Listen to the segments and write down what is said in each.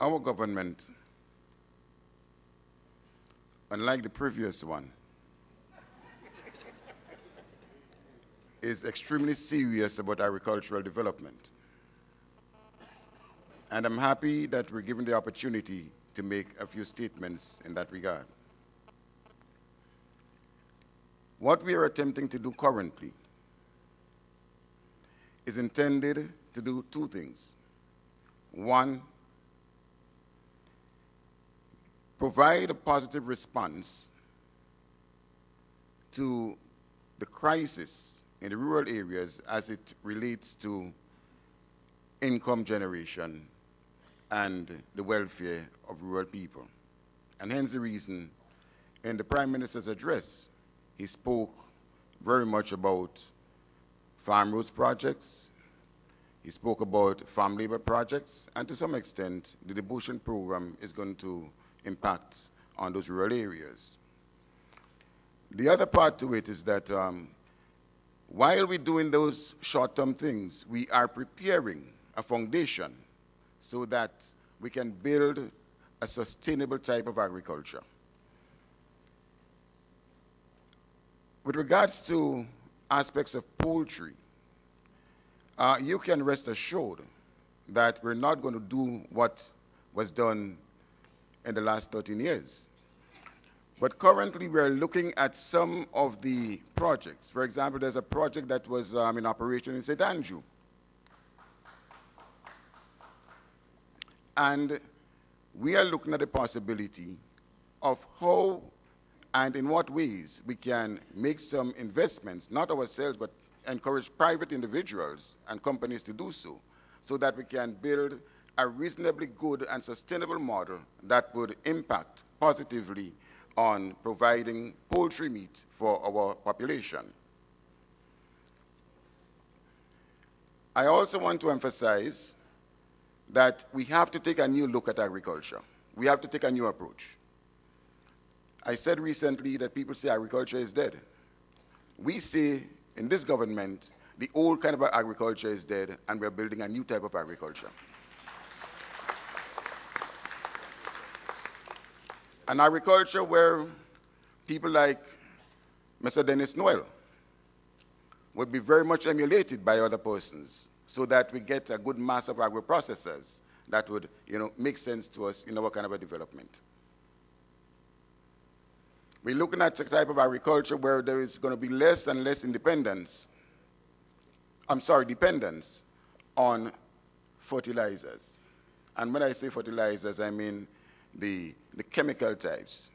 Our government, unlike the previous one, is extremely serious about agricultural development. And I'm happy that we're given the opportunity to make a few statements in that regard. What we are attempting to do currently is intended to do two things. One, provide a positive response to the crisis in the rural areas as it relates to income generation and the welfare of rural people. And hence the reason in the Prime Minister's address, he spoke very much about farm roads projects, he spoke about farm labor projects, and to some extent, the devotion program is going to impact on those rural areas. The other part to it is that while we're doing those short-term things, we are preparing a foundation so that we can build a sustainable type of agriculture. With regards to aspects of poultry, you can rest assured that we're not going to do what was done in the last 13 years. But currently, we're looking at some of the projects. For example, there's a project that was in operation in St. Andrew. And we are looking at the possibility of how and in what ways we can make some investments, not ourselves, but encourage private individuals and companies to do so that we can build a reasonably good and sustainable model that would impact positively on providing poultry meat for our population. I also want to emphasize that we have to take a new look at agriculture. We have to take a new approach. I said recently that people say agriculture is dead. We say in this government, the old kind of agriculture is dead, and we're building a new type of agriculture. An agriculture where people like Mr. Dennis Noel would be very much emulated by other persons so that we get a good mass of agro-processors that would make sense to us in our kind of a development. We're looking at a type of agriculture where there is going to be less and less dependence on fertilizers. And when I say fertilizers, I mean the chemical types.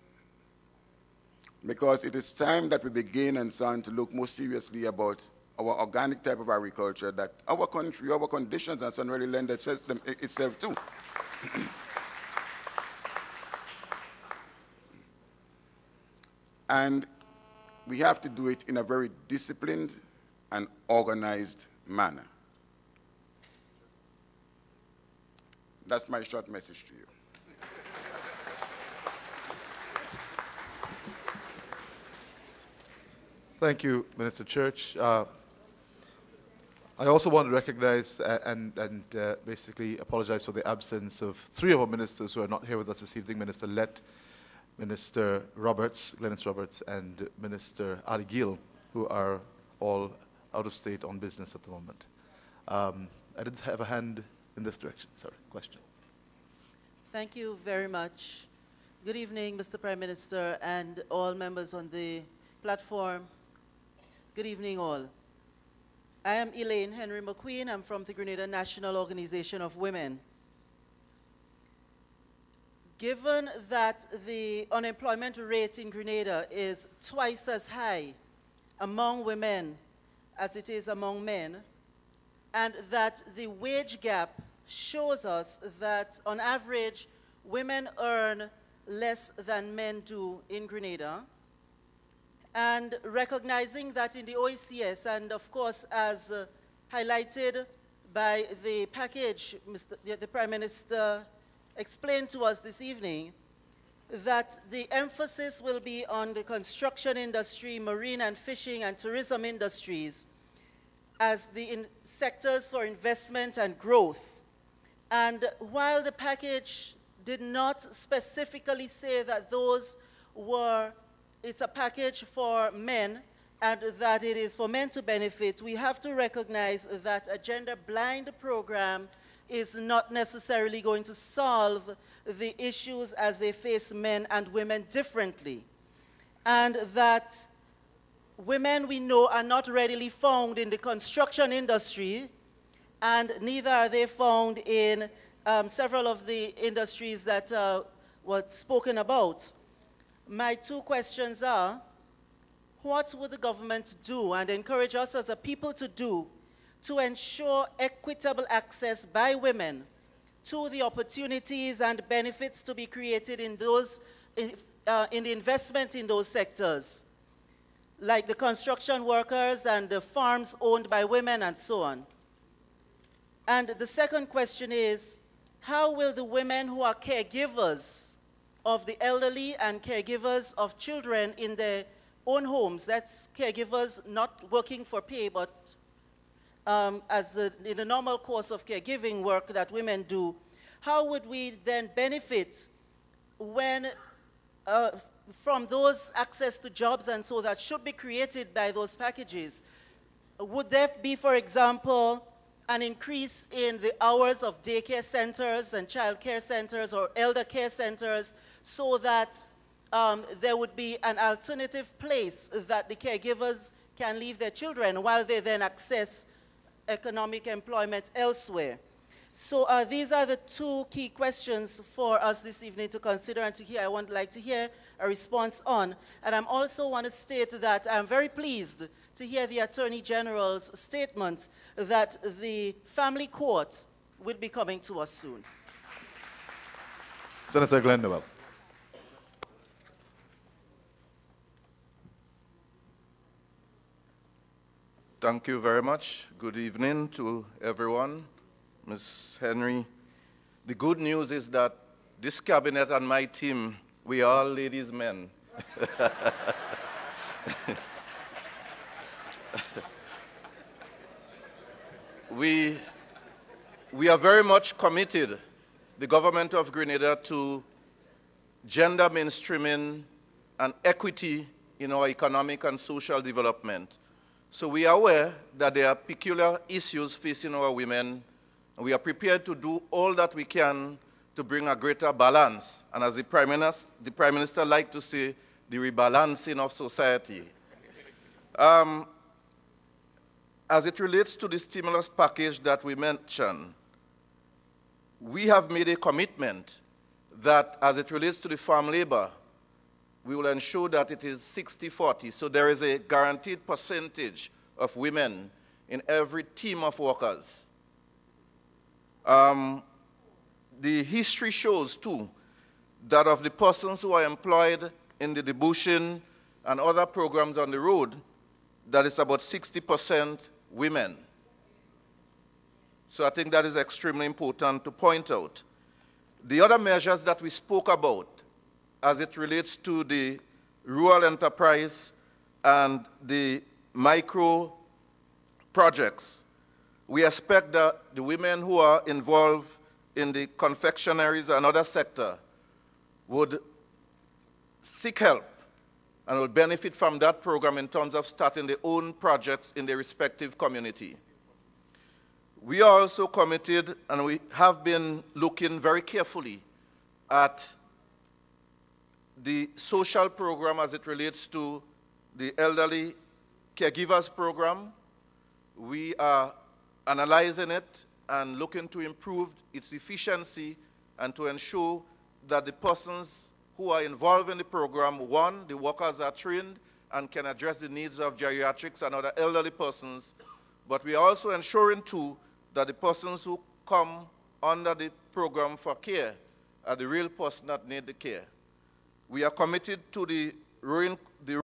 Because it is time that we begin and start to look more seriously about our organic type of agriculture that our country, our conditions, and so on really lend itself to. And we have to do it in a very disciplined and organized manner. That's my short message to you. Thank you, Minister Church. I also want to recognize and basically apologize for the absence of three of our ministers who are not here with us this evening, Minister Lett, Minister Roberts, Glennis Roberts, and Minister Ali Gill, who are all out of state on business at the moment. I didn't have a hand in this direction. Sorry, question. Thank you very much. Good evening, Mr. Prime Minister, and all members on the platform. Good evening, all. I am Elaine Henry McQueen. I'm from the Grenada National Organization of Women. Given that the unemployment rate in Grenada is twice as high among women as it is among men, and that the wage gap shows us that on average women earn less than men do in Grenada, and recognizing that in the OECS, and of course as highlighted by the package the Prime Minister explained to us this evening, that the emphasis will be on the construction industry, marine and fishing and tourism industries as the sectors for investment and growth. And while the package did not specifically say that it's a package for men and that it is for men to benefit, we have to recognize that a gender-blind program is not necessarily going to solve the issues as they face men and women differently. And that women, we know, are not readily found in the construction industry, and neither are they found in several of the industries that were spoken about. My two questions are, what would the government do and encourage us as a people to do to ensure equitable access by women to the opportunities and benefits to be created in the investment in those sectors, like the construction workers and the farms owned by women and so on? And the second question is, how will the women who are caregivers of the elderly and caregivers of children in their own homes, that's caregivers not working for pay, but in the normal course of caregiving work that women do, how would we then benefit when, from those access to jobs and so that should be created by those packages? Would there be, for example, an increase in the hours of daycare centers and child care centers or elder care centers so that there would be an alternative place that the caregivers can leave their children while they then access economic employment elsewhere? So these are the two key questions for us this evening to consider and to hear. I would like to hear a response on. And I also want to state that I'm very pleased to hear the Attorney General's statement that the family court will be coming to us soon. Senator Glendewell. Thank you very much. Good evening to everyone. Ms. Henry, the good news is that this cabinet and my team, we are all ladies' men. We are very much committed, the government of Grenada, to gender mainstreaming and equity in our economic and social development. So we are aware that there are peculiar issues facing our women, and we are prepared to do all that we can to bring a greater balance. And as the Prime Minister liked to say, the rebalancing of society. As it relates to the stimulus package that we mentioned, we have made a commitment that as it relates to the farm labor, we will ensure that it is 60-40. So there is a guaranteed percentage of women in every team of workers. The history shows, too, that of the persons who are employed in the debushing and other programs on the road, that is about 60% women. So I think that is extremely important to point out. The other measures that we spoke about as it relates to the rural enterprise and the micro projects, we expect that the women who are involved in the confectionaries and other sector would seek help and will benefit from that program in terms of starting their own projects in their respective community. We are also committed, and we have been looking very carefully at the social program as it relates to the elderly caregivers program. We are analyzing it and looking to improve its efficiency and to ensure that the persons who are involved in the program, one, the workers are trained and can address the needs of geriatrics and other elderly persons, but we are also ensuring, too, that the persons who come under the program for care are the real person that need the care. We are committed to the